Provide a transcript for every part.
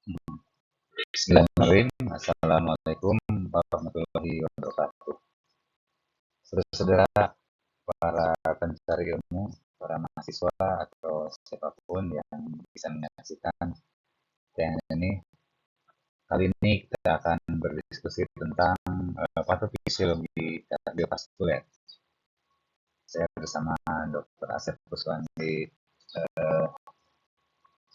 Bismillahirrahmanirrahim. Assalamualaikum warahmatullahi wabarakatuh. Saudara-saudara, para pencari ilmu, para mahasiswa atau siapapun yang bisa menyaksikan tayangan ini, kali ini kita akan berdiskusi tentang patofisiologi kardiovaskuler. Saya bersama Dr. Asep Kuswandi,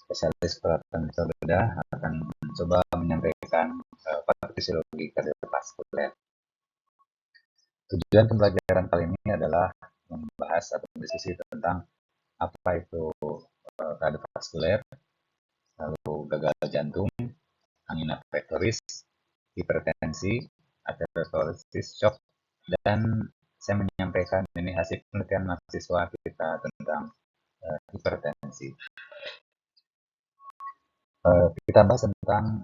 spesialis perawatan bedah, akan mencoba menyampaikan patofisiologi kardiovaskuler. Tujuan pembelajaran kali ini adalah membahas atau berdiskusi tentang apa itu kardiovaskuler, lalu gagal jantung, angina pectoris, hipertensi, atherosclerosis shock, dan saya menyampaikan ini hasil penelitian mahasiswa kita tentang hipertensi. Kita bahas tentang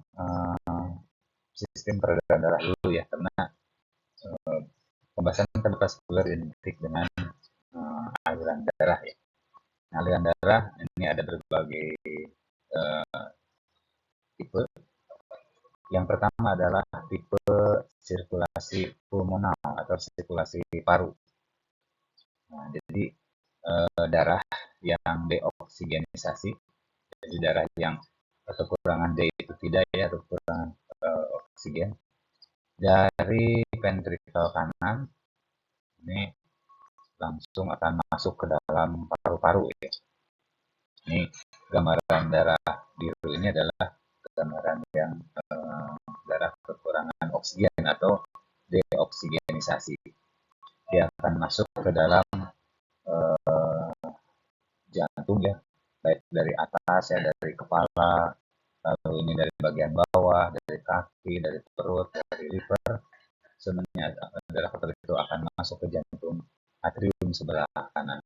sistem peredaran darah dulu ya, karena pembahasan kardiovaskuler identik dengan aliran darah ya. Aliran darah ini ada berbagai tipe. Yang pertama adalah tipe sirkulasi pulmonal atau sirkulasi paru. Nah, jadi darah yang deoksigenisasi, jadi darah yang kekurangan D itu tidak ya, atau kekurangan oksigen, dari ventrikel kanan ini langsung akan masuk ke dalam paru-paru ya. Ini gambaran darah biru ini adalah gambaran yang darah kekurangan oksigen atau deoksigenisasi. Dia akan masuk ke dalam jantung ya, baik dari atas ya, dari kepala, lalu ini dari bagian bawah, dari kaki, dari perut, dari liver. Sebenarnya darah kotor itu akan masuk ke jantung atrium sebelah kanan.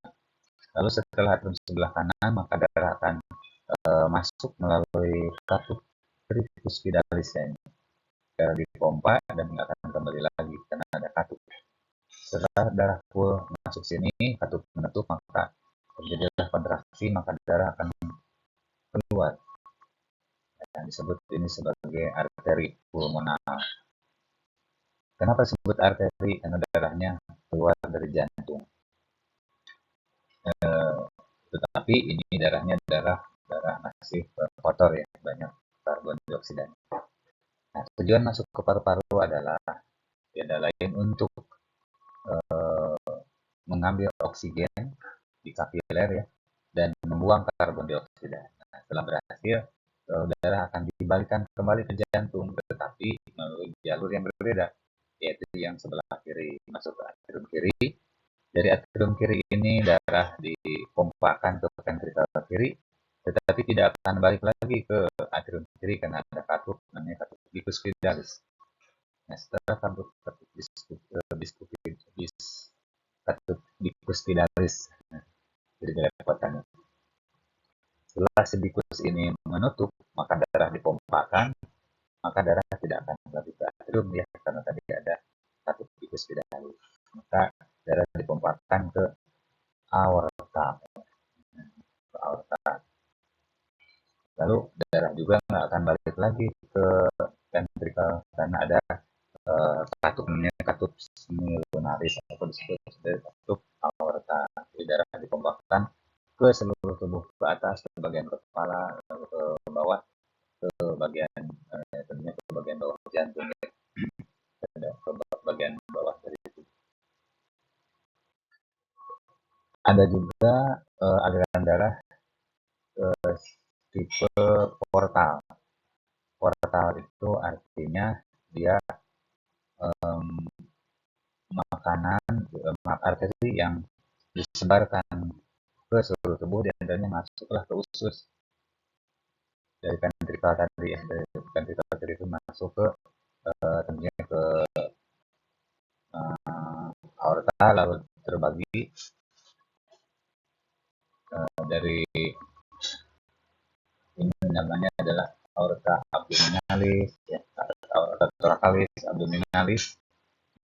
Lalu setelah atrium sebelah kanan, maka darah akan masuk melalui katup trifus vidalis ya. Darah dipompa dan nggak akan kembali lagi karena ada katup. Setelah darah full masuk sini, katup menutup, maka terjadilah kontraksi, maka darah akan keluar. Yang disebut ini sebagai arteri pulmonal. Kenapa disebut arteri? Karena darahnya keluar dari jantung. Tetapi ini darahnya darah masih kotor ya, banyak karbon dioksida. Nah, tujuan masuk ke paru-paru adalah tiada lain untuk mengambil oksigen di kapiler ya, dan membuang karbon dioksida. Nah, setelah berhasil, darah akan dikembalikan kembali ke jantung, tetapi melalui jalur yang berbeda, yaitu yang sebelah kiri masuk ke atrium kiri. Dari atrium kiri ini darah dipompakan ke ventrikel kiri, tetapi tidak akan balik lagi ke atrium kiri karena ada katup namanya katup vicus vidalis. Nah, setelah katup vicus vidalis, jadi kerepotannya. Setelah sidikus ini menutup, maka darah dipompakan, maka darah tidak akan kembali ke atrium ya, karena tadi ada katup vicus vidalis. Maka darah dipompakan ke aorta. Lalu darah juga nggak akan balik lagi ke ventrikel karena ada katup namanya katup semilunaris atau disebut sebagai katup aorta. Jadi darah dipompakan ke seluruh tubuh, ke atas, ke bagian kepala, ke bawah, ke bagian tentunya ke bagian bawah jantung, ke bagian bawah dari itu. Ada juga aliran darah tipe portal. Portal itu artinya dia makanan arteri yang disebarkan ke seluruh tubuh, dan akhirnya masuklah ke usus dari ventrikel tadi ya, dari ventrikel tadi itu masuk ke tentunya ke aorta, lalu terbagi dari ini namanya adalah aorta abdominalis ya, aorta thoracalis, abdominalis.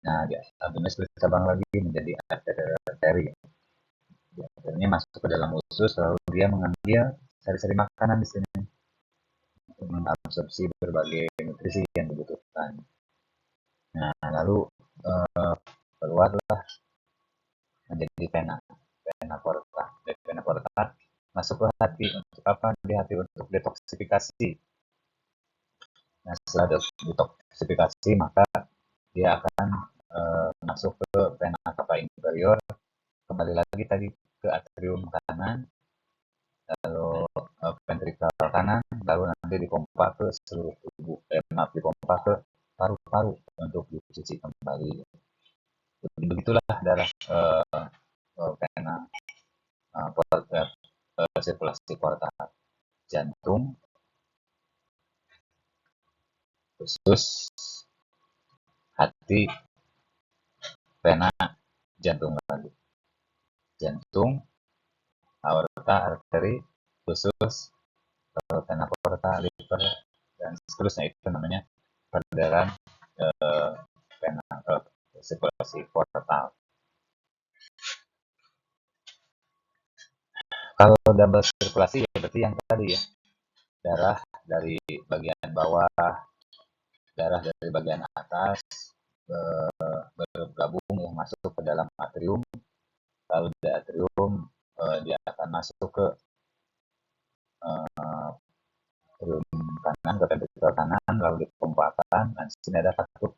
Nah, di abdominalis bercabang lagi menjadi arteri. Arterinya masuk ke dalam usus, lalu dia mengambil sari-sari makanan di sini. mengabsorpsi berbagai nutrisi yang dibutuhkan. Nah, lalu keluarlah menjadi pena porta. Dari pena porta masuk ke hati. Untuk apa? Di hati untuk detoksifikasi. Nah, setelah detoksifikasi maka dia akan masuk ke pena cava inferior, kembali lagi tadi ke atrium kanan, lalu ventrikel kanan, lalu nanti dipompa ke seluruh tubuh, dipompa ke paru-paru untuk dicuci kembali. Begitulah darah pena sirkulasi porta jantung, usus, hati, pena jantung lagi, jantung, aorta, arteri, usus, pena porta, liver, dan seterusnya. Itu namanya peredaran pena sirkulasi portal. Kalau double sirkulasi ya berarti yang tadi ya, darah dari bagian bawah, darah dari bagian atas bergabung yang masuk ke dalam atrium, lalu di atrium dia akan masuk ke atrium kanan, ke ventrikel kanan, lalu dipompakan. Dan di sini ada satu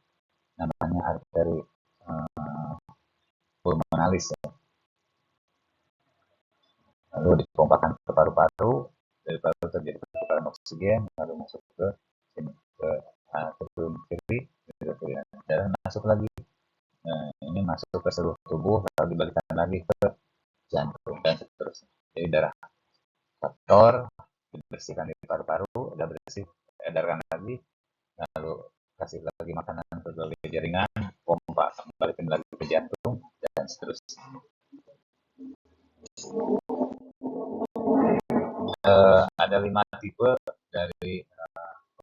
namanya arteri pulmonalis ya. Lalu dipompakan ke paru-paru, dari paru terjadi pertukaran oksigen, lalu masuk ke sini, ke atrium kiri, darah masuk lagi. Nah, ini masuk ke seluruh tubuh, lalu dibalikkan lagi ke jantung dan seterusnya. Jadi darah kotor dibersihkan di paru-paru, udah bersih, edarkan lagi, lalu kasih lagi makanan ke berbagai jaringan, pompa, balikin lagi ke jantung dan seterusnya. Ada 5 tipe dari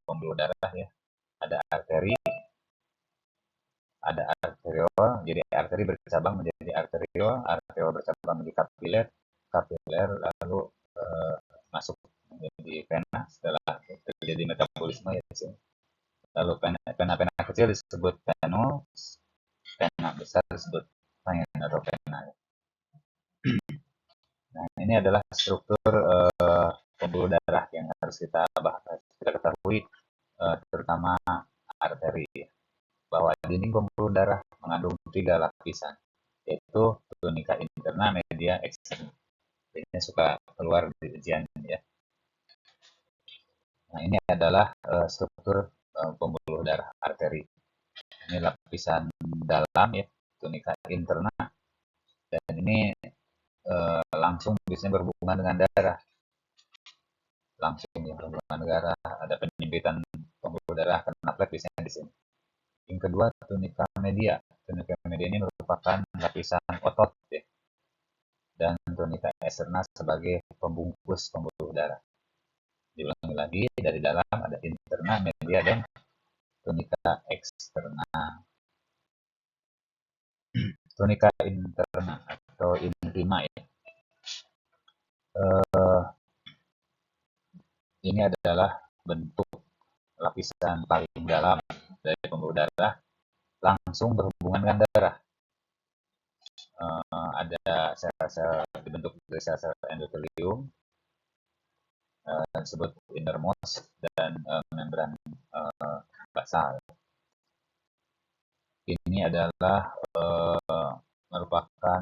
pembuluh darah ya. Ada arteri, ada arteriol, jadi arteri bercabang menjadi arteriol, arteriol bercabang menjadi kapiler, kapiler lalu masuk menjadi vena setelah terjadi metabolisme ya di sini. Lalu pena kecil disebut venous, pena besar disebut vena atau vena. Nah, ini adalah struktur pembuluh darah yang harus kita ketahui, terutama arteri. Bahwa dinding pembuluh darah mengandung 3 lapisan, yaitu tunika interna, media, eksterna. Ini suka keluar di ujian ya. Nah, ini adalah struktur pembuluh darah arteri. Ini lapisan dalam ya, tunika interna, dan ini langsung biasanya berhubungan dengan darah. Langsung ya, berhubungan darah, ada penyempitan pembuluh darah karena plak biasanya di sini. Yang kedua, tunika media. Tunika media ini merupakan lapisan otot ya. Dan tunika eksterna sebagai pembungkus pembuluh darah. Diulangi lagi, dari dalam ada interna, media, dan tunika eksterna. Tunika interna atau intima ya. Ini adalah bentuk lapisan paling dalam dari pembuluh darah, langsung berhubungan dengan darah. Ada sel-sel dibentuk dari sel-sel endotelium, disebut innermost, dan membran basal. Ini adalah merupakan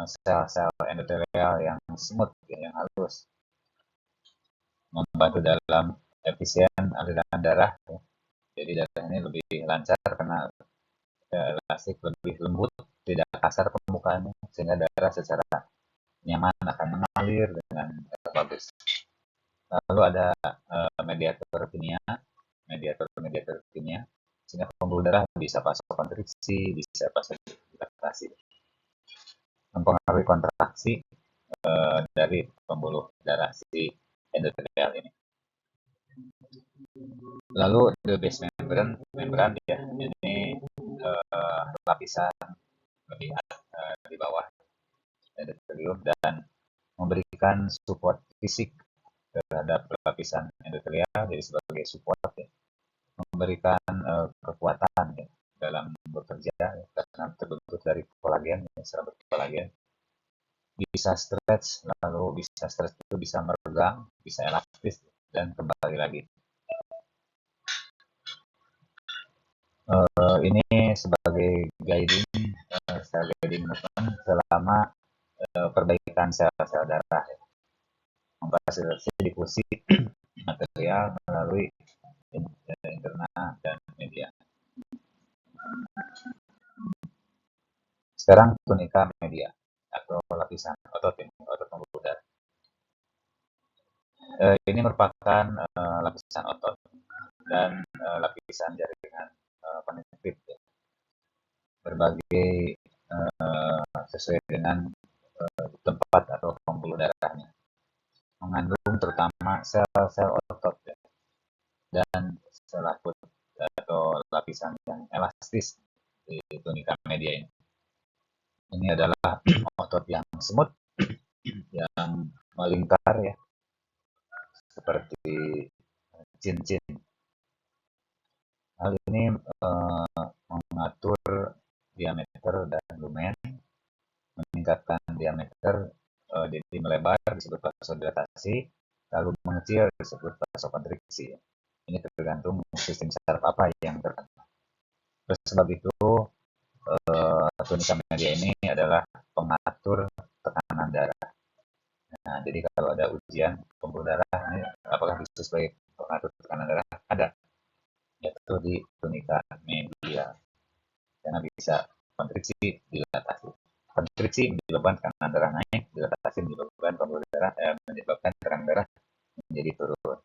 sel-sel endotelial yang smooth, yang halus, membantu dalam efisien aliran darah. Jadi darah ini lebih lancar karena elastik, lebih lembut, tidak kasar permukaannya, sehingga darah secara nyaman akan mengalir dengan bagus. Lalu ada mediator kimia, sehingga pembuluh darah bisa vasokonstriksi, bisa vasodilatasi, mempengaruhi kontraksi dari pembuluh darah si endotelial ini. Lalu the base membran ya, ini lapisan lebih di bawah endotelium dan memberikan support fisik terhadap lapisan endotelial, jadi sebagai support ya, memberikan kekuatan ya, dalam bekerja ya, karena terbentuk dari kolagen, ya, serat kolagen. Bisa stretch, lalu bisa stretch itu bisa meregang, bisa elastis, dan kembali lagi. Ini sebagai guiding, sel guiding movement selama perbaikan sel-sel darah ya. Memfasilitasi difusi material melalui interna dan media. Sekarang tunika media atau lapisan otot ini, otot pembuluh darah. Ini merupakan lapisan otot dan lapisan jaringan konektif ya. Berbagai sesuai dengan tempat atau pembuluh darahnya. Mengandung terutama sel-sel otot ya, dan selaput atau lapisan yang elastis di tunika media ini. Ini adalah otot yang semut, yang melingkar ya, seperti cincin. Hal ini mengatur diameter dan lumen, meningkatkan diameter jadi melebar disebut vasodilatasi, lalu mengecil disebut vasokonstriksi. Ini tergantung sistem saraf apa yang terkena. Oleh sebab itu, tunika media ini adalah pengatur tekanan darah. Nah, jadi kalau ada ujian pembuluh darah, ini apakah bisa sebagai pengatur tekanan darah? Ada, yaitu di tunika media. Karena bisa konstriksi, dilatasi. Konstriksi menyebabkan tekanan darah naik, dilatasi menyebabkan pembuluh darah menyebabkan tekanan darah menjadi turun.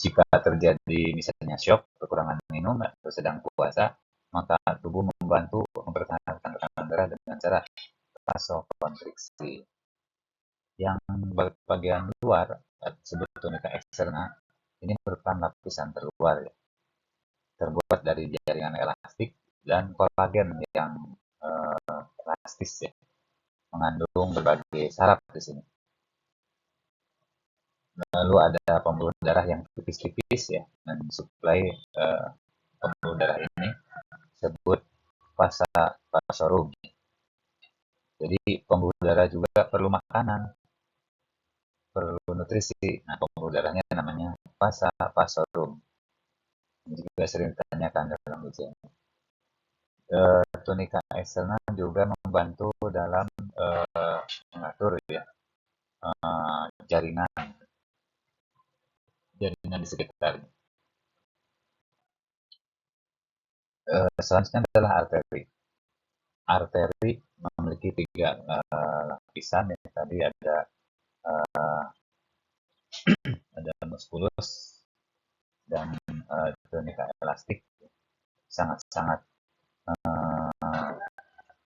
Jika terjadi misalnya shock, kekurangan minum, atau sedang puasa, maka tubuh membantu mempertahankan tekanan darah dengan cara vasokonstriksi. Yang bagian luar, disebut tunika eksterna, ini merupakan lapisan terluar ya, terbuat dari jaringan elastik dan kolagen yang elastis ya, mengandung berbagai saraf di sini. Lalu ada pembuluh darah yang tipis-tipis ya, mensuplai pembuluh darah ini disebut vasorum. Jadi pembuluh darah juga perlu makanan, perlu nutrisi. Nah, pembuluh darahnya namanya vasorum. Ini juga sering ditanyakan dalam ujian. Tunika eksternal juga membantu dalam mengatur ya, jaringan di sekitarnya. Selanjutnya adalah arteri. Arteri memiliki 3 lapisan ya. Tadi ada muskulus dan tunika elastik, sangat-sangat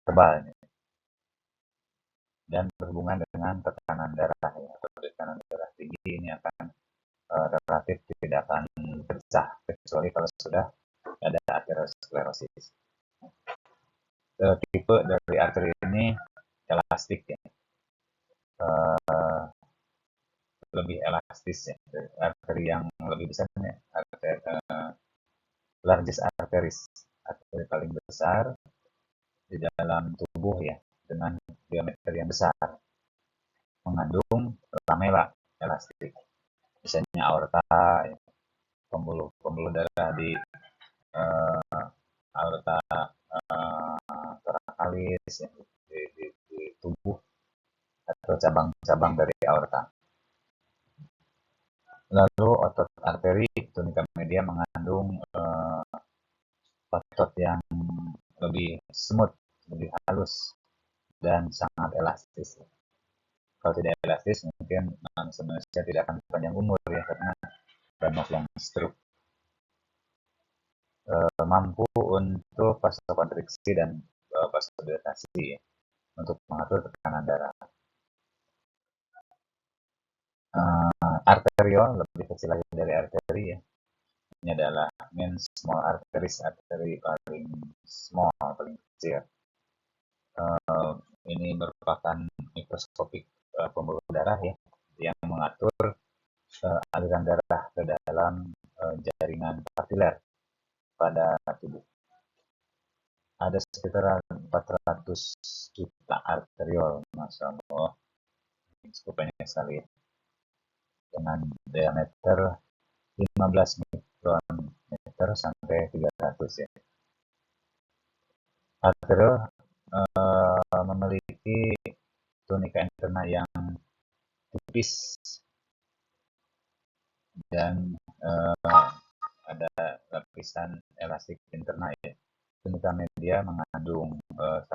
tebal dan berhubungan dengan tekanan darah ya. Tekanan darah tinggi ini akan relatif tidak akan pecah kecuali kalau sudah ada aterosklerosis. Tipe dari arteri ini elastik ya, lebih elastis ya. Arteri yang lebih besarnya arteri largest arteries, arteri paling besar di dalam tubuh ya, dengan diameter yang besar, mengandung lamela elastik. Misalnya aorta ya, pembuluh darah di aorta thoracalis ya, di tubuh atau cabang-cabang dari aorta. Lalu otot arteri tunika media mengandung otot yang lebih smooth, lebih halus, dan sangat elastis. Kalau tidak elastis, mungkin manusia tidak akan panjang umur ya, karena banyak yang stroke. Mampu untuk vasokonstriksi dan vasodilatasi ya, untuk mengatur tekanan darah. Arteriol lebih kecil lagi dari arteri ya. ini adalah main small arteries, arteri paling small, paling kecil. Ini merupakan mikroskopik pembuluh darah ya, yang mengatur aliran darah ke dalam jaringan kapiler pada tubuh. Ada sekitar 400 juta arteriol, Masya Allah, cukup banyak sekali, dengan diameter 15 mikrometer sampai 300 ya. Arteriol memiliki tunika interna yang tipis dan ada lapisan elastik interna ya. Tunika media mengandung 1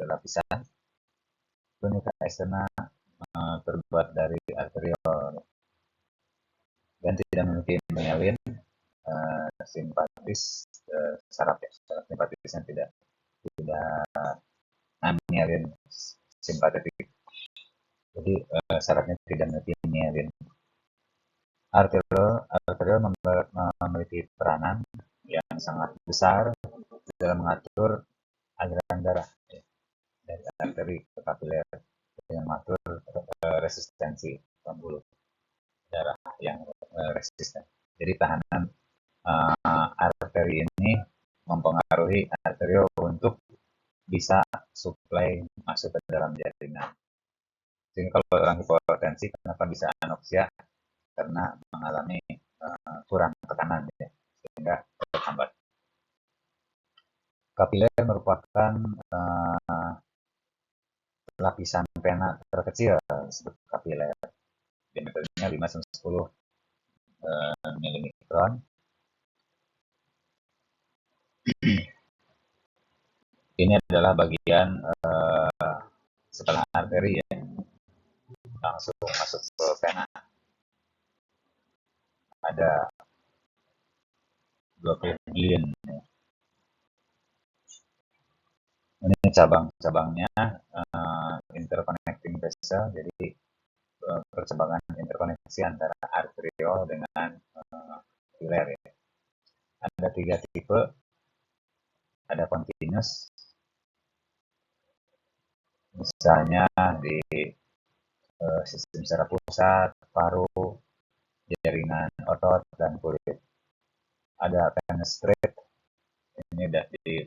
lapisan. Tunika eksterna terbuat dari arteriol dan tidak memiliki myelin simpatis, saraf simpatisnya tidak myelin simpatetik. Jadi sarafnya tidak memiliki myelin. Arteriol memiliki peranan yang sangat besar dalam mengatur aliran darah dari arteri ke kapiler, yang mengatur resistensi pembuluh darah yang resisten. Jadi tahanan arteri ini mempengaruhi arteriol untuk bisa supply masuk ke dalam jaringan. Sehingga kalau orang hipotensi, kenapa bisa anoksia? Karena mengalami kurang tekanan ya, sehingga terhambat. Kapiler merupakan lapisan vena terkecil disebut kapiler. Diameternya 5-10 milimikron. Ini adalah bagian setelah arteri ya, langsung masuk ke vena. Ada 20 billion. Ini cabang-cabangnya interconnecting vessel, jadi percabangan interkoneksi antara arteriol dengan kapiler ya. Ada 3 tipe, ada continuous, misalnya di sistem saraf pusat, paru, jaringan otot, dan kulit. Ada penetrate, ini di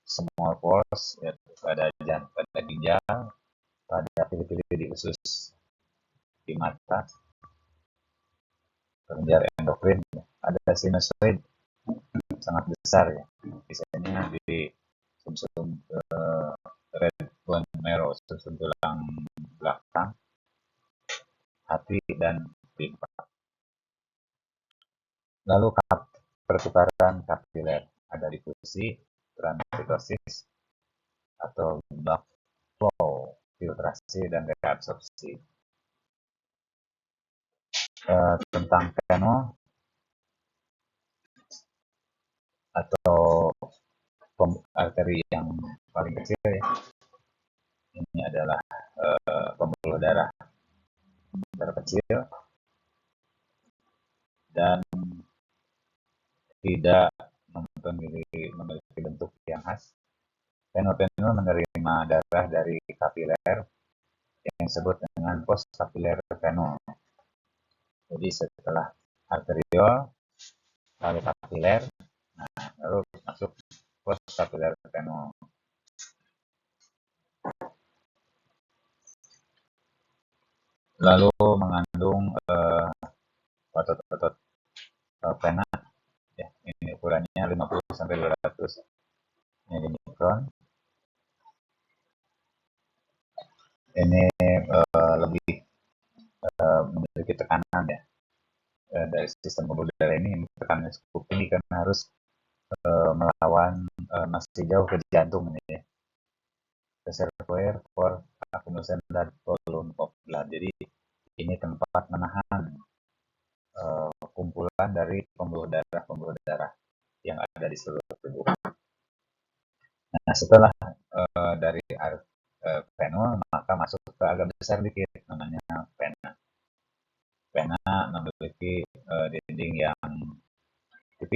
small pores ya, pada ginjal, pada pili-pili di usus, di mata, kelenjar endokrin. Ada sinusoid sangat besar ya, biasanya di sumsum red bone marrow, sumsum tulang belakang, hati, dan limpa. Lalu pertukaran kapiler, ada difusi, transitosis, atau backflow, filtrasi, dan reabsorpsi. Tentang veno atau arteri yang paling kecil ya, ini adalah pembuluh darah terkecil dan tidak memiliki bentuk yang khas. Veno menerima darah dari kapiler yang disebut dengan post kapiler veno. Jadi setelah arteriol, lalu kapiler, lalu masuk post kapiler veno. Lalu mengandung otot-otot vena ya, ini ukurannya 50-200 milimikron. Ini lebih memiliki tekanan ya, dari sistem pembuluh darah ini tekanannya cukup tinggi karena harus melawan masih jauh ke jantung ini ya. Reservoir for accumulation blood volume of blood. Jadi ini tempat menahan kumpulan dari pembuluh darah yang ada di seluruh tubuh. Nah, setelah dari veno, maka masuk ke agak besar dikit, namanya vena. Vena memiliki dinding yang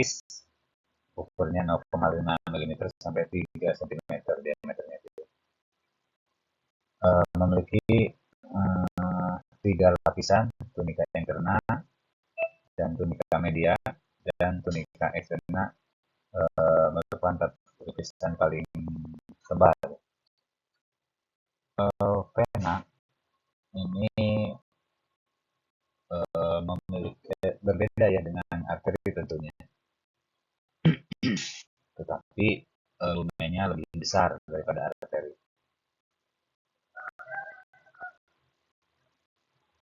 tipis, ukurnya 0,5 mm sampai 3 cm diameternya. Memiliki 3 lapisan, tunika interna dan tunika media dan tunika eksterna merupakan lapisan paling tebal. Pena ini memiliki berbeda ya dengan arteri tentunya, tetapi lumennya lebih besar daripada arteri.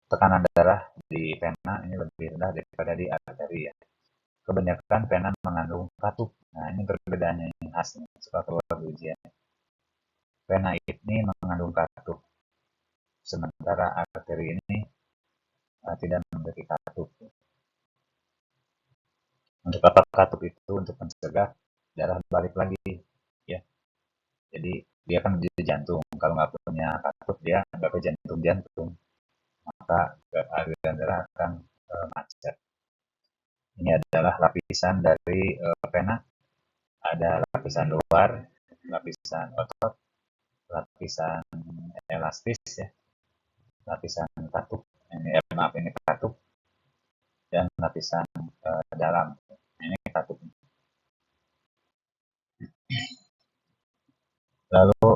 Tekanan darah di pena ini lebih rendah daripada di arteri ya. Kebanyakan pena mengandung katup. Nah, ini perbedaannya yang khasnya suka keluar di ujian. Pena ini mengandung katup, sementara arteri ini tidak memiliki katup. Untuk apa katup itu? Untuk mencegah darah balik lagi ya. Jadi dia kan menjadi jantung. Kalau nggak punya katup dia nggak ke jantung, maka aliran darah akan macet. Ini adalah lapisan dari pena. Ada lapisan luar, lapisan otot, lapisan elastis ya, lapisan katup. Ini katup, dan lapisan dalam. Ini katup. Lalu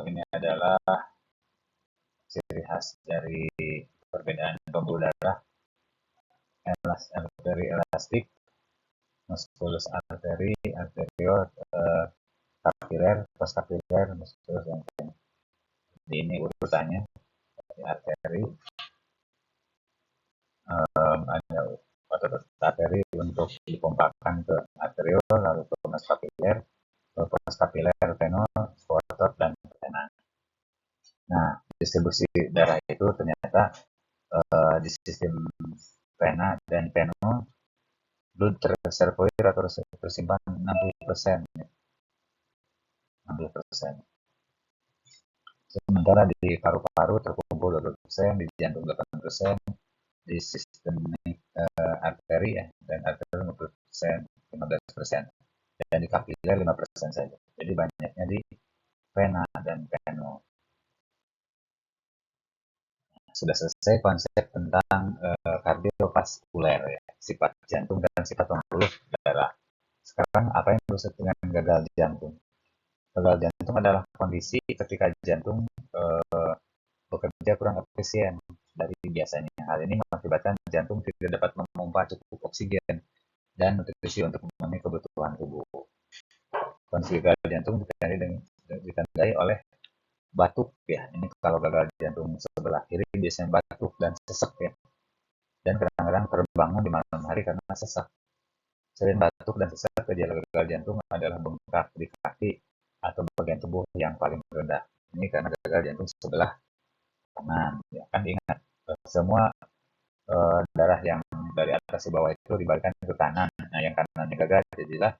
ini adalah ciri khas dari perbedaan pembuluh darah. Arteri elastik, muskulus arteri, arteriol, kapiler, postkapiler, muskulus yang lain. Ini urutannya. Arteri, ada otot arteri untuk dipompakan ke arteriol, lalu ke post kapiler, venul, otot, dan vena. Nah, distribusi darah itu ternyata di sistem vena dan venul, blood reservoir atau tersimpan 60%. 60%. Sementara di paru-paru terkumpul 20%, di jantung 8%, di sistem arteri ya, dan arteri 50%, 15%, dan di kapiler 5% saja. Jadi banyaknya di vena dan venul. Sudah selesai konsep tentang kardiovaskuler ya, sifat jantung dan sifat pembuluh darah. Sekarang apa yang disebut dengan gagal jantung? Gagal jantung adalah kondisi ketika jantung bekerja kurang efisien dari biasanya. Hal ini mengakibatkan jantung tidak dapat memompa cukup oksigen dan nutrisi untuk memenuhi kebutuhan tubuh. Kondisi gagal jantung ditandai oleh batuk ya. Ini kalau gagal jantung sebelah kiri biasanya batuk dan sesak ya. Dan kadang-kadang terbangun di malam hari karena sesak. Selain batuk dan sesak, gejala gagal jantung adalah bengkak di kaki atau bagian tubuh yang paling rendah. Ini karena gagal jantung sebelah kanan. Ya kan, ingat semua darah yang dari atas ke bawah itu dibalikkan ke kanan. Nah, yang kanannya gagal jadilah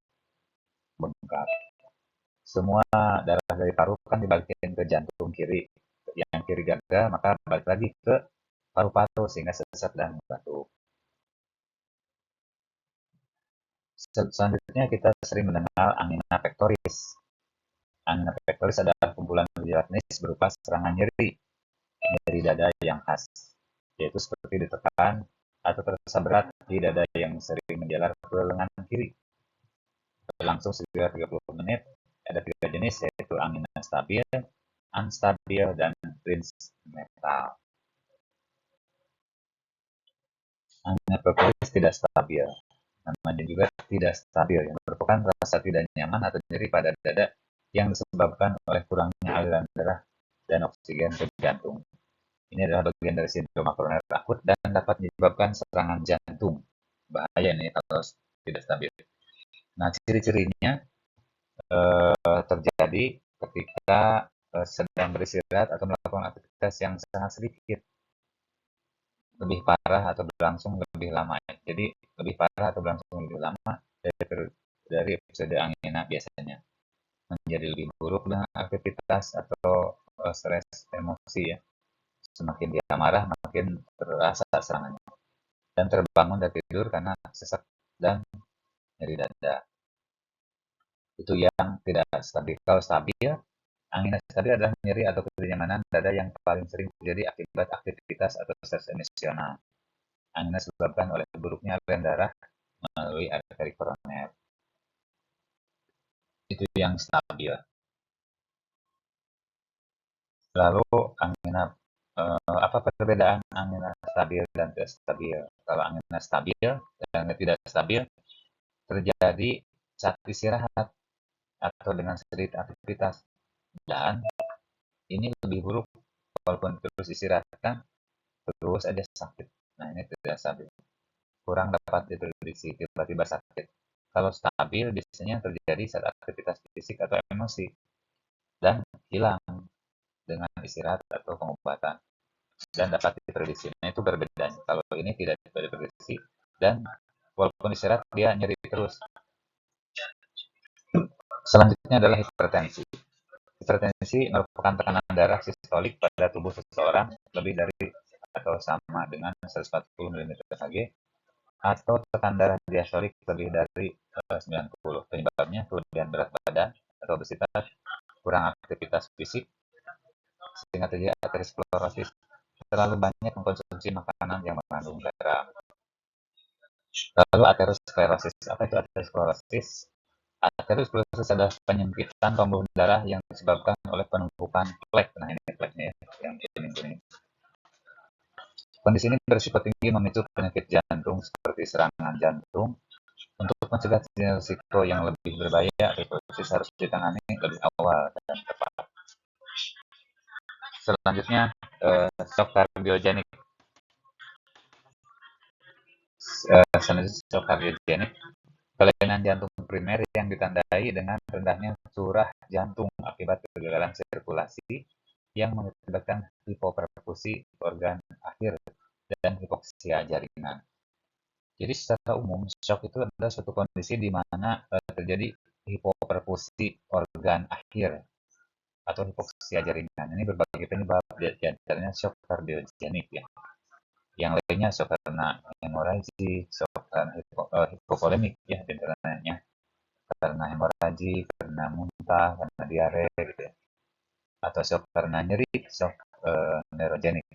bengkak. Semua darah dari paru kan dibalikin ke jantung kiri. Yang kiri gagal, maka balik lagi ke paru-paru sehingga sesak dan batuk. Selanjutnya kita sering mendengar angina pectoris. Angina pectoris adalah kumpulan gejala klinis berupa serangan nyeri dada yang khas, yaitu seperti ditekan atau terasa berat di dada yang sering menjalar ke lengan kiri. Berlangsung sekitar 30 menit. Ada 3 jenis, yaitu angina stabil, unstabil, dan prince-metal. Angina pectoris tidak stabil. Namanya juga tidak stabil, yang merupakan rasa tidak nyaman atau nyeri pada dada yang disebabkan oleh kurangnya aliran darah dan oksigen ke jantung. Ini adalah bagian dari sindrom koroner akut dan dapat menyebabkan serangan jantung. Bahaya nih kalau tidak stabil. Nah, ciri-cirinya terjadi ketika sedang beristirahat atau melakukan aktivitas yang sangat sedikit. Lebih parah atau berlangsung lebih lama. Jadi lebih parah atau berlangsung lebih lama dari episode angina biasanya. Menjadi lebih buruk dengan aktivitas atau stres emosi ya. Semakin dia marah, makin terasa serangannya. Dan terbangun dari tidur karena sesak dan nyeri dada. Itu yang tidak stabil. Kalau stabil, angina stabil adalah nyeri atau kenyamanan dada yang paling sering terjadi akibat aktivitas atau stres emosional. Angina disebabkan oleh buruknya aliran darah melalui arteri koroner. Itu yang stabil. Lalu angina apa perbedaan angina stabil dan tidak stabil? Kalau angina stabil dan tidak stabil terjadi saat istirahat atau dengan sedikit aktivitas, dan ini lebih buruk walaupun terus istirahat kan terus aja sakit. Nah, ini tidak stabil, kurang dapat diprediksi, tiba-tiba sakit. Kalau stabil biasanya terjadi saat aktivitas fisik atau emosi dan hilang dengan istirahat atau pengobatan dan dapat diprediksi. Nah, itu berbeda. Kalau ini tidak dapat diprediksi dan walaupun istirahat dia nyeri terus. Selanjutnya adalah hipertensi. Hipertensi merupakan tekanan darah sistolik pada tubuh seseorang lebih dari atau sama dengan 140 mm/Hg atau tekanan darah diastolik lebih dari 90. Penyebabnya kelebihan berat badan atau obesitas, kurang aktivitas fisik, sehingga terjadi aterosklerosis. Terlalu banyak mengkonsumsi makanan yang mengandung garam. Lalu aterosklerosis. Apa itu aterosklerosis? Aterosklerosis adalah penyempitan pembuluh darah yang disebabkan oleh penumpukan plak. Nah, ini plaknya ya, yang kuning-kuning. Kondisi ini berisiko tinggi memicu penyakit jantung seperti serangan jantung. Untuk mencegah risiko yang lebih berbahaya, aterosklerosis harus ditangani lebih awal dan tepat. Selanjutnya, shock kardiogenik. Shock kardiogenik, kelainan jantung primer yang ditandai dengan rendahnya curah jantung akibat kegagalan sirkulasi yang mengakibatkan hipoperfusi organ akhir dan hipoksia jaringan. Jadi secara umum, shock itu adalah suatu kondisi di mana terjadi hipoperfusi organ akhir atau hipoksia jaringan. Ini berbagai penyebab, di antaranya shock kardiogenik ya. Yang lainnya shock karena hemoragi, shock karena hipovolemik ya, di antaranya karena hemoragi, karena muntah, karena diare gitu ya. Atau shock karena nyeri, shock neurogenik.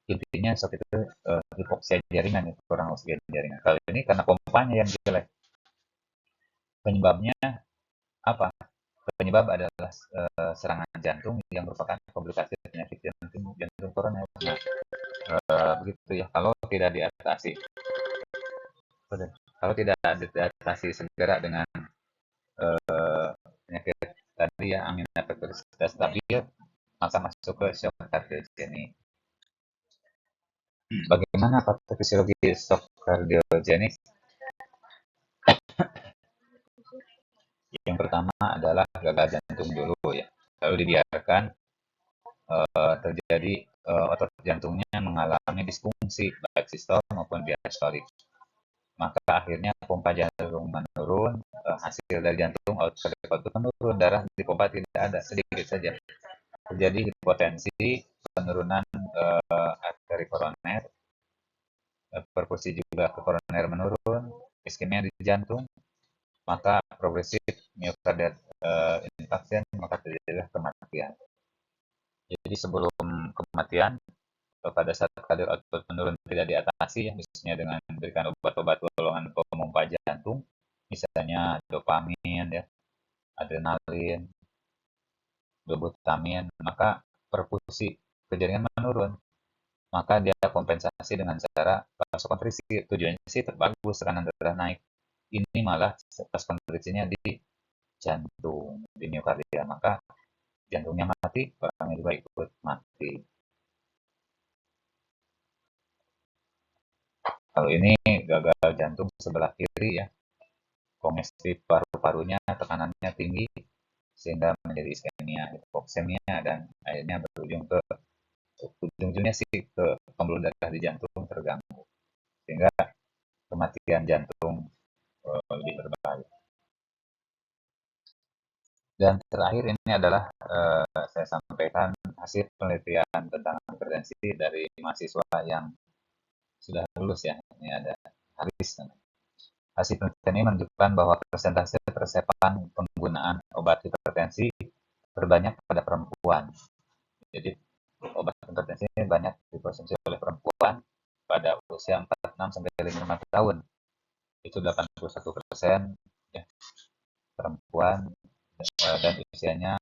Intinya shock itu hipoksia jaringan, kurang oksigen jaringan. Kali ini karena pompanya yang jelek. Penyebabnya apa? Penyebab adalah serangan jantung yang merupakan komplikasi penyakit jantung koroner. Nah, begitu ya. Kalau tidak diatasi segera dengan penyakit tadi ya, angina pektoris tidak stabil, maka masuk ke shock kardiogenik. Bagaimana patofisiologi shock kardiogenik? Yang pertama adalah gagal jantung dulu ya, lalu dibiarkan terjadi otot jantungnya mengalami disfungsi baik sistol maupun diastolik. Maka akhirnya pompa jantung menurun, hasil dari jantung output menurun, darah di pompa tidak ada, sedikit saja. Terjadi hipotensi, penurunan arteri koroner, perfusi juga ke koroner menurun, iskemia di jantung, maka progresif myocardial infarction, maka terjadilah kematian. Jadi sebelum kematian, pada saat kadar output menurun tidak diatasi ya, misalnya dengan memberikan obat-obat golongan pemompa jantung, misalnya dopamin ya, adrenalin, dobutamin, maka perfusi ke jaringan menurun. Maka dia kompensasi dengan cara vasokonstriksi. Tujuannya sih terbagus, tekanan darah naik. Ini malah vasokonstriksinya di jantung, di miokardia. Maka jantungnya mati, orangnya juga ikut mati. Kalau ini gagal jantung sebelah kiri ya, kongestif paru-parunya, tekanannya tinggi sehingga menjadi iskemia, hipoksemia, dan akhirnya berujung ke ujung-ujungnya sih ke pembuluh darah di jantung terganggu sehingga kematian jantung lebih berbahaya. Dan terakhir ini adalah saya sampaikan hasil penelitian tentang hipertensi dari mahasiswa yang sudah lulus ya. Ini ada Haris namanya. Hasil penelitian ini menunjukkan bahwa persentase persepan penggunaan obat hipertensi terbanyak pada perempuan. Jadi obat hipertensi ini banyak dikonsumsi oleh perempuan pada usia 46 sampai 55 tahun. Itu 81% ya, perempuan dan usianya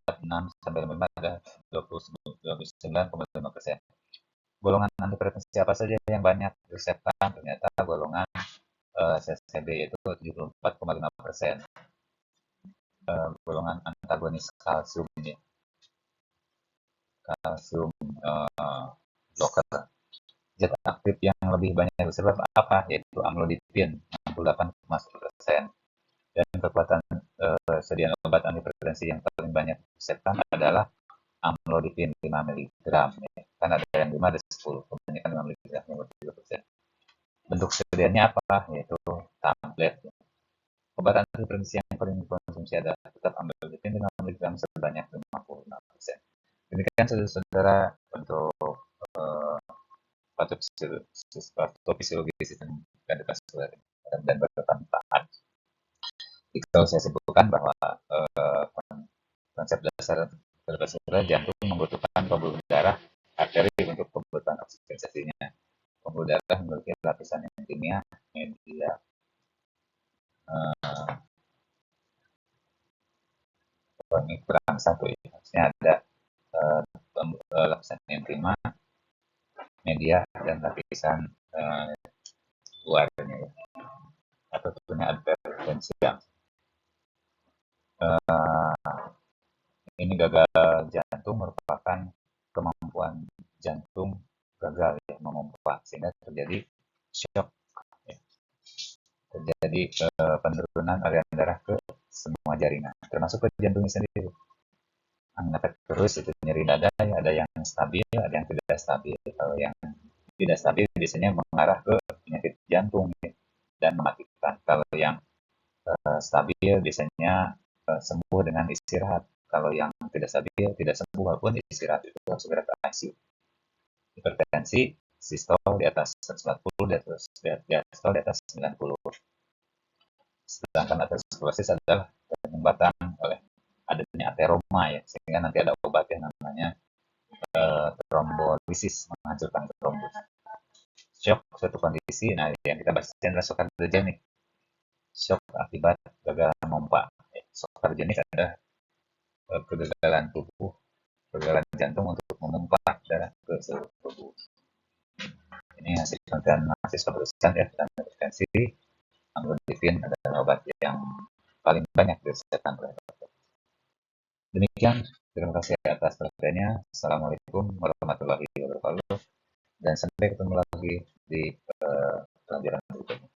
46 sampai 55 ada 29,5%. Golongan antihipertensi apa saja yang banyak diresepkan? Ternyata golongan CCB itu 74,5%. Golongan antagonis kalsium ini, kalsium blocker. Zat aktif yang lebih banyak disebab apa? Yaitu amlodipin 68,1%. Dan kekuatan sediaan obat antihipertensi yang paling banyak diresepkan adalah amlodipin 5 mg. Ya. Kan ada yang 5, ada 10. Kebanyakan 5 mg, 53%. Bentuk sediaannya apa? Yaitu tablet. Obat antihipertensi yang paling dikonsumsi adalah tetap amlodipin 5 mg sebanyak 56%. Demikian saudara untuk patofisiologi sistem kardiovaskular dan bermanfaat. Kalau saya simpulkan bahwa konsep dasar kardiovaskular jantung membutuhkan pembuluh darah arteri untuk kebutuhan oksigenisasinya. Pembuluh darah memiliki lapisan yang kimia, media, ini kurang satu ya. Maksudnya ada lapisan intima, media, dan lapisan luarnya ya. Atau tentunya advertensial. Ini gagal jantung merupakan kemampuan jantung gagal ya memompa sehingga terjadi shock ya. Terjadi penurunan aliran darah ke semua jaringan termasuk ke jantungnya sendiri. Angkat terus itu nyeri dada ya, ada yang stabil, ada yang tidak stabil. Kalau yang tidak stabil biasanya mengarah ke penyakit jantung ya, dan mematikan. Kalau yang stabil biasanya sembuh dengan istirahat. Kalau yang tidak stabil, tidak sembuh walaupun istirahat itu harus segera ke ICU. Hipertensi, sistol di atas 140, diastol di atas 90. Sedangkan aterosklerosis adalah penyumbatan oleh adanya ateroma ya, sehingga nanti ada obat yang namanya trombolisis, menghancurkan trombus. Shock suatu kondisi, nah yang kita bahas adalah shock kardiogenik. Shock akibat gagal memompa. Shock kardiogenik adalah kegagalan tubuh, kegagalan jantung untuk memompa darah ke seluruh tubuh. Ini hasil penelitian mahasiswa berusaha ya, dan hipertensi, amlodipin adalah obat yang paling banyak diresepkan oleh dokter. Demikian, terima kasih atas perhatiannya. Assalamualaikum warahmatullahi wabarakatuh, dan sampai ketemu lagi di pelajaran berikutnya.